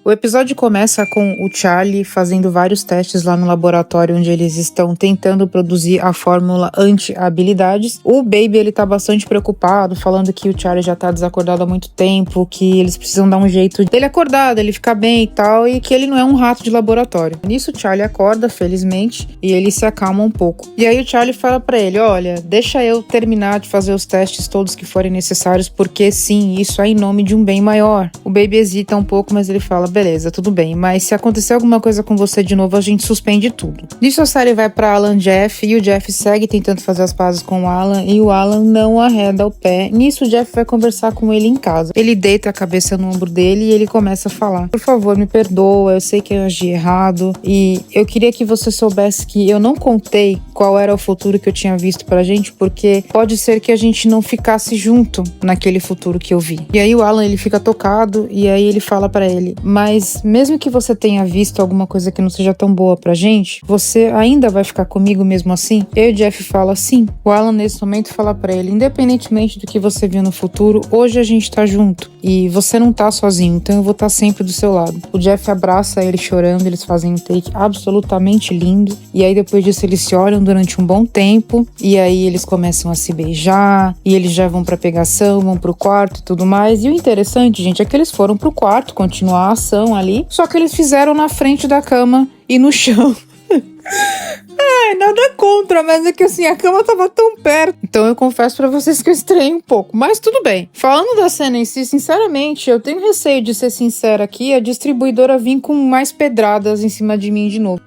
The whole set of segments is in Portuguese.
O episódio começa com o Charlie fazendo vários testes lá no laboratório onde eles estão tentando produzir a fórmula anti-habilidades. O Baby, ele tá bastante preocupado, falando que o Charlie já tá desacordado há muito tempo, que eles precisam dar um jeito dele acordar, dele ficar bem e tal, e que ele não é um rato de laboratório. Nisso o Charlie acorda, felizmente, e ele se acalma um pouco. E aí o Charlie fala pra ele, olha, deixa eu terminar de fazer os testes todos que forem necessários, porque sim, isso é em nome de um bem maior. O Baby hesita um pouco, mas ele fala, beleza, tudo bem, mas se acontecer alguma coisa com você de novo, a gente suspende tudo. Nisso a série vai pra Alan Jeff, e o Jeff segue tentando fazer as pazes com o Alan, e o Alan não arreda o pé. Nisso o Jeff vai conversar com ele em casa. Ele deita a cabeça no ombro dele e ele começa a falar, por favor, me perdoa, eu sei que eu agi errado, e eu queria que você soubesse que eu não contei qual era o futuro que eu tinha visto pra gente, porque pode ser que a gente não ficasse junto naquele futuro que eu vi. E aí o Alan, ele fica tocado, e aí ele fala pra ele, mas mesmo que você tenha visto alguma coisa que não seja tão boa pra gente, você ainda vai ficar comigo mesmo assim? E aí o Jeff fala, sim. O Alan nesse momento fala pra ele, independentemente do que você viu no futuro, hoje a gente tá junto, e você não tá sozinho, então eu vou estar sempre do seu lado. O Jeff abraça ele chorando, eles fazem um take absolutamente lindo, e aí depois disso eles se olham durante um bom tempo, e aí eles começam a se beijar, e eles já vão pra pegação, vão pro quarto e tudo mais. E o interessante, gente, é que eles foram pro quarto continuar a ação ali, só que eles fizeram na frente da cama e no chão. Ai, nada contra, mas é que assim, a cama tava tão perto. Então eu confesso pra vocês que eu estranhei um pouco, mas tudo bem. Falando da cena em si, sinceramente, eu tenho receio de ser sincera aqui, a distribuidora vir com mais pedradas em cima de mim de novo.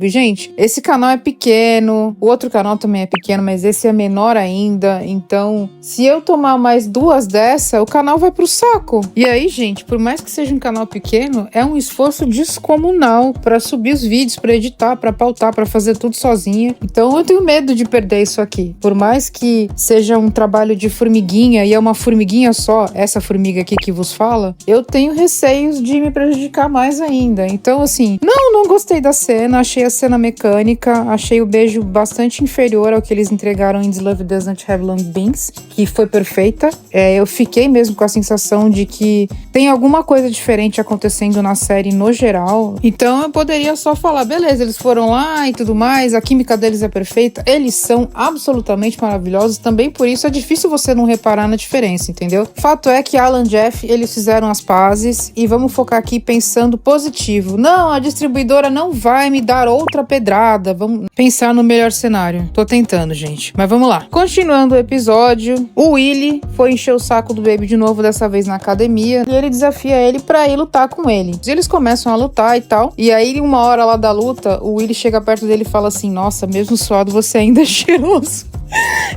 Gente, esse canal é pequeno, o outro canal também é pequeno, mas esse é menor ainda, então se eu tomar mais duas dessa, o canal vai pro saco. E aí, gente, por mais que seja um canal pequeno, é um esforço descomunal pra subir os vídeos, pra editar, pra pautar, pra fazer tudo sozinha. Então eu tenho medo de perder isso aqui. Por mais que seja um trabalho de formiguinha, e é uma formiguinha só, essa formiga aqui que vos fala, eu tenho receios de me prejudicar mais ainda. Então assim, não gostei da cena, achei a cena mecânica, achei o beijo bastante inferior ao que eles entregaram em This Love Doesn't Have Long Beans, que foi perfeita. Eu fiquei mesmo com a sensação de que tem alguma coisa diferente acontecendo na série no geral, então eu poderia só falar, beleza, eles foram lá e tudo mais, a química deles é perfeita, eles são absolutamente maravilhosos, também por isso é difícil você não reparar na diferença, entendeu? Fato é que Alan e Jeff, eles fizeram as pazes, e vamos focar aqui pensando positivo. Não, a distribuidora não vai me dar outra pedrada, vamos pensar no melhor cenário. Tô tentando, gente, mas vamos lá. Continuando o episódio, o Willie foi encher o saco do Baby de novo, dessa vez na academia, e ele desafia ele pra ir lutar com ele. Eles começam a lutar e tal, e aí uma hora lá da luta, o Willie chega perto dele e fala assim, nossa, mesmo suado você ainda é cheiroso.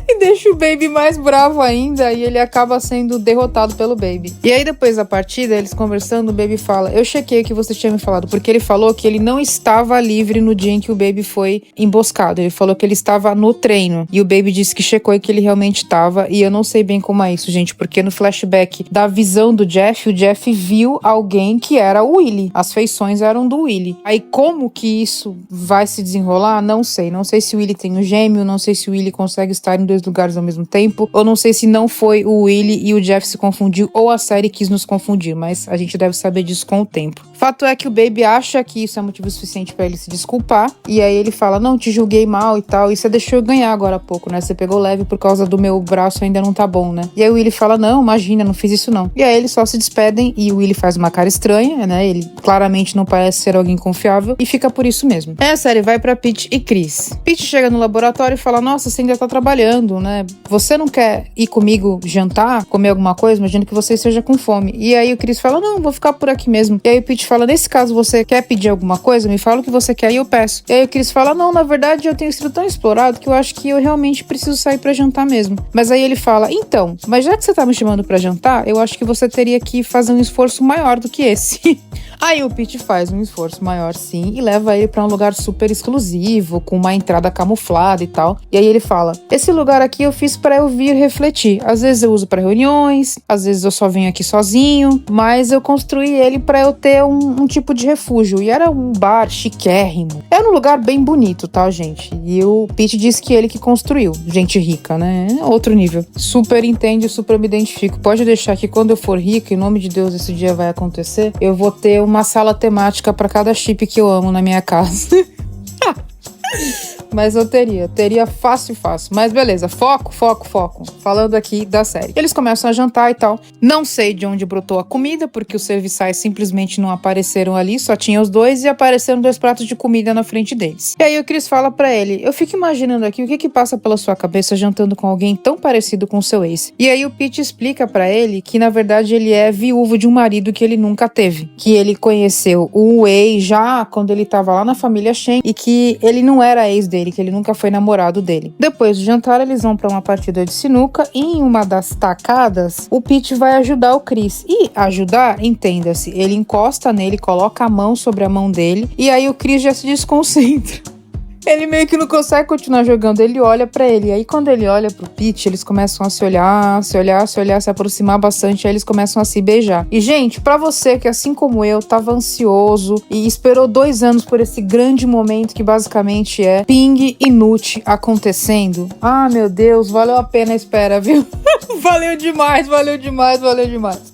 E deixa o Baby mais bravo ainda, e ele acaba sendo derrotado pelo Baby. E aí depois da partida, eles conversando, o Baby fala, eu chequei o que você tinha me falado, porque ele falou que ele não estava livre no dia em que o Baby foi emboscado. Ele falou que ele estava no treino, e o Baby disse que checou e que ele realmente estava, e eu não sei bem como é isso, gente, porque no flashback da visão do Jeff, o Jeff viu alguém que era o Willie. As feições eram do Willie. Aí como que isso vai se desenrolar? Não sei. Não sei se o Willie tem um gêmeo, não sei se o Willie consegue estar em dois lugares ao mesmo tempo, ou não sei se não foi o Willie e o Jeff se confundiu, ou a série quis nos confundir, mas a gente deve saber disso com o tempo. Fato é que o Baby acha que isso é motivo suficiente pra ele se desculpar, e aí ele fala, não, te julguei mal e tal, e você deixou eu ganhar agora há pouco, né? Você pegou leve por causa do meu braço ainda não tá bom, né? E aí o Willie fala, não, imagina, não fiz isso não. E aí eles só se despedem, e o Willie faz uma cara estranha, né? Ele claramente não parece ser alguém confiável, e fica por isso mesmo. Aí a série vai pra Pete e Chris. Pete chega no laboratório e fala, nossa, você ainda tá trabalhando, né? Você não quer ir comigo jantar, comer alguma coisa? Imagino que você esteja com fome. E aí o Chris fala, não, vou ficar por aqui mesmo. E aí o Pete fala, nesse caso você quer pedir alguma coisa? Me fala o que você quer e eu peço. E aí o Chris fala, não, na verdade eu tenho sido tão explorado que eu acho que eu realmente preciso sair pra jantar mesmo. Mas aí ele fala, então, mas já que você tá me chamando pra jantar, eu acho que você teria que fazer um esforço maior do que esse. Aí o Pete faz um esforço maior, sim, e leva ele pra um lugar super exclusivo, com uma entrada camuflada e tal. E aí ele fala, esse lugar aqui eu fiz pra eu vir refletir. Às vezes eu uso pra reuniões, às vezes eu só venho aqui sozinho, mas eu construí ele pra eu ter um tipo de refúgio. E era um bar chiquérrimo. Era um lugar bem bonito, tá, gente? E o Pete disse que ele que construiu. Gente rica, né? Outro nível. Super entende, super me identifico. Pode deixar que quando eu for rica, em nome de Deus, esse dia vai acontecer, eu vou ter uma sala temática pra cada chip que eu amo na minha casa. Mas eu teria fácil. Mas beleza, foco. Falando aqui da série. Eles começam a jantar e tal. Não sei de onde brotou a comida, porque os serviçais simplesmente não apareceram ali, só tinha os dois e apareceram 2 pratos de comida na frente deles. E aí o Chris fala pra ele, eu fico imaginando aqui o que passa pela sua cabeça jantando com alguém tão parecido com seu ex. E aí o Pete explica pra ele que na verdade ele é viúvo de um marido que ele nunca teve. Que ele conheceu o Wei já quando ele tava lá na família Shen e que ele não era ex dele, que ele nunca foi namorado dele. Depois do jantar, eles vão pra uma partida de sinuca e em uma das tacadas, o Pete vai ajudar o Chris. E ajudar, entenda-se, ele encosta nele, coloca a mão sobre a mão dele e aí o Chris já se desconcentra. Ele meio que não consegue continuar jogando, ele olha pra ele. E aí quando ele olha pro Pete, eles começam a se olhar, se aproximar bastante, aí eles começam a se beijar. E gente, pra você que assim como eu, tava ansioso e esperou 2 anos por esse grande momento que basicamente é Ping e Nut acontecendo. Ah, meu Deus, valeu a pena a espera, viu? Valeu demais.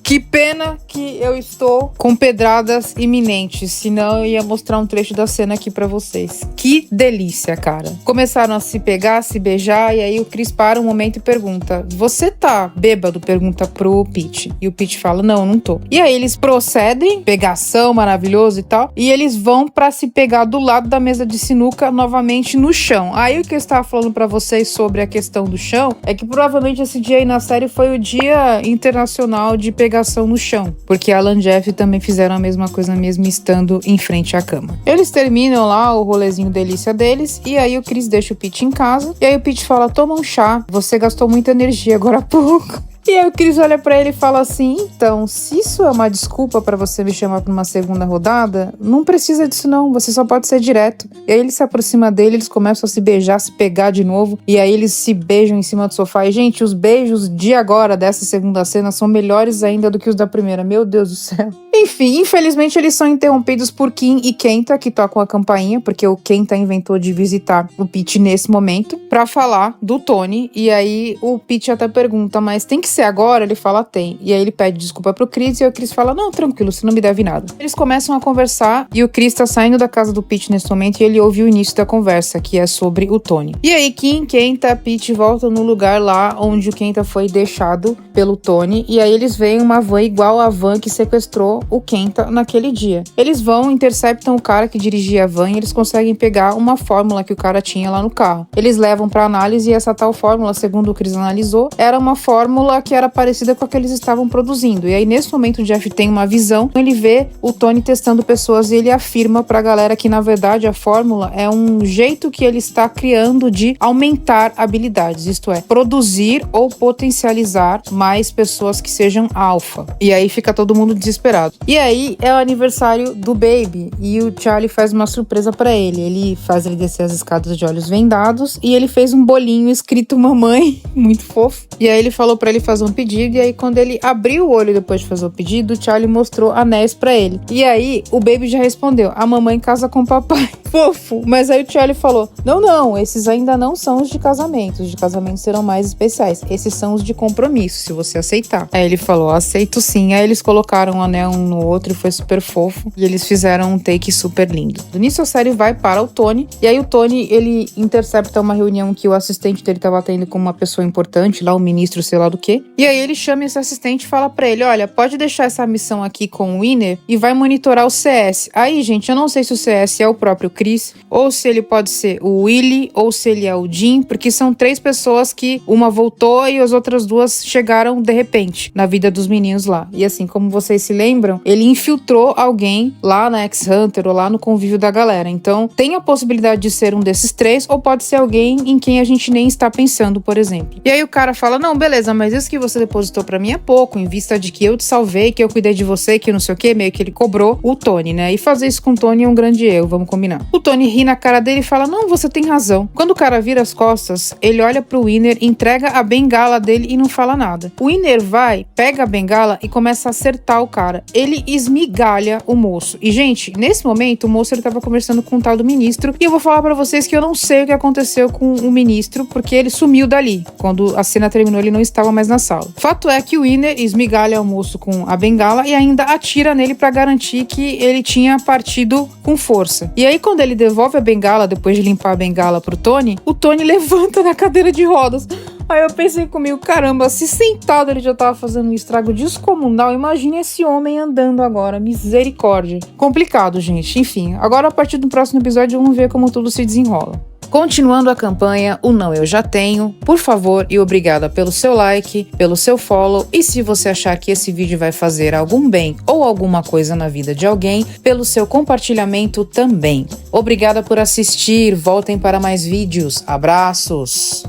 Que pena que eu estou com pedradas iminentes, senão eu ia mostrar um trecho da cena aqui pra vocês. Que delícia, cara. Começaram a se pegar, a se beijar, e aí o Chris para um momento e pergunta, você tá bêbado? Pergunta pro Pete. E o Pete fala, não tô. E aí eles procedem, pegação, maravilhoso e tal, e eles vão pra se pegar do lado da mesa de sinuca, novamente no chão. Aí o que eu estava falando pra vocês sobre a questão do chão, é que provavelmente esse dia aí na série foi o Dia Internacional de Pegação no chão, porque Alan e Jeff também fizeram a mesma coisa mesmo estando em frente à cama. Eles terminam lá o rolezinho delícia deles, e aí o Chris deixa o Pete em casa, e aí o Pete fala, toma um chá, você gastou muita energia agora há pouco. E aí o Chris olha pra ele e fala assim, então, se isso é uma desculpa pra você me chamar pra uma segunda rodada, não precisa disso não, você só pode ser direto. E aí ele se aproxima dele, eles começam a se beijar, se pegar de novo, e aí eles se beijam em cima do sofá. E gente, os beijos de agora, dessa segunda cena, são melhores ainda do que os da primeira, meu Deus do céu. Enfim, infelizmente eles são interrompidos por Kim e Kenta, que tocam a campainha, porque o Kenta inventou de visitar o Pete nesse momento, pra falar do Tony, e aí o Pete até pergunta, mas tem que ser agora? Ele fala, tem. E aí ele pede desculpa pro Chris, e o Chris fala, não, tranquilo, você não me deve nada. Eles começam a conversar, e o Chris tá saindo da casa do Pete nesse momento, e ele ouve o início da conversa, que é sobre o Tony. E aí Kim, Kenta, Pete voltam no lugar lá onde o Kenta foi deixado pelo Tony, e aí eles veem uma van igual a van que sequestrou o Kenta naquele dia. Eles vão, interceptam o cara que dirigia a van, e eles conseguem pegar uma fórmula que o cara tinha lá no carro. Eles levam pra análise, e essa tal fórmula, segundo o Chris analisou, era uma fórmula que era parecida com a que eles estavam produzindo. E aí, nesse momento, o Jeff tem uma visão, ele vê o Tony testando pessoas e ele afirma pra galera que, na verdade, a fórmula é um jeito que ele está criando de aumentar habilidades, isto é, produzir ou potencializar mais pessoas que sejam alfa. E aí fica todo mundo desesperado. E aí é o aniversário do Baby e o Charlie faz uma surpresa pra ele. Ele faz ele descer as escadas de olhos vendados e ele fez um bolinho escrito mamãe, muito fofo. E aí ele falou pra ele fazer um pedido, e aí quando ele abriu o olho depois de fazer o pedido, o Charlie mostrou anéis pra ele. E aí o Baby já respondeu, a mamãe casa com o papai. Fofo. Mas aí o Charlie falou, não, esses ainda não são os de casamento. Os de casamento serão mais especiais. Esses são os de compromisso, se você aceitar. Aí ele falou, aceito sim. Aí eles colocaram um anel um no outro e foi super fofo. E eles fizeram um take super lindo. Nisso a série vai para o Tony. E aí o Tony, ele intercepta uma reunião que o assistente dele tava tendo com uma pessoa importante, lá o ministro, sei lá do que. E aí ele chama esse assistente e fala pra ele, olha, pode deixar essa missão aqui com o Winner e vai monitorar o CS. Aí, gente, eu não sei se o CS é o próprio Chris, ou se ele pode ser o Willie, ou se ele é o Jim, porque são 3 pessoas que uma voltou e as outras 2 chegaram de repente na vida dos meninos lá. E assim, como vocês se lembram, lembram, ele infiltrou alguém lá na X-Hunter ou lá no convívio da galera. Então, tem a possibilidade de ser um desses três, ou pode ser alguém em quem a gente nem está pensando, por exemplo. E aí o cara fala, não, beleza, mas isso que você depositou pra mim é pouco, em vista de que eu te salvei, que eu cuidei de você, que não sei o que, meio que ele cobrou o Tony, né? E fazer isso com o Tony é um grande erro, vamos combinar. O Tony ri na cara dele e fala, não, você tem razão. Quando o cara vira as costas, ele olha pro Winner, entrega a bengala dele e não fala nada. O Winner vai, pega a bengala e começa a acertar o cara. Ele esmigalha o moço. E, gente, nesse momento, o moço ele tava conversando com o tal do ministro, e eu vou falar pra vocês que eu não sei o que aconteceu com o ministro, porque ele sumiu dali. Quando a cena terminou, ele não estava mais na sala. Fato é que o Winner esmigalha o moço com a bengala e ainda atira nele pra garantir que ele tinha partido com força. E aí, quando ele devolve a bengala, depois de limpar a bengala pro Tony, o Tony levanta na cadeira de rodas. Aí eu pensei comigo, caramba, se sentado ele já tava fazendo um estrago descomunal, imagina esse homem andando agora, misericórdia. Complicado, gente. Enfim, agora a partir do próximo episódio vamos ver como tudo se desenrola. Continuando a campanha, o Não Eu Já Tenho, por favor e obrigada pelo seu like, pelo seu follow, e se você achar que esse vídeo vai fazer algum bem ou alguma coisa na vida de alguém, pelo seu compartilhamento também. Obrigada por assistir, voltem para mais vídeos, abraços!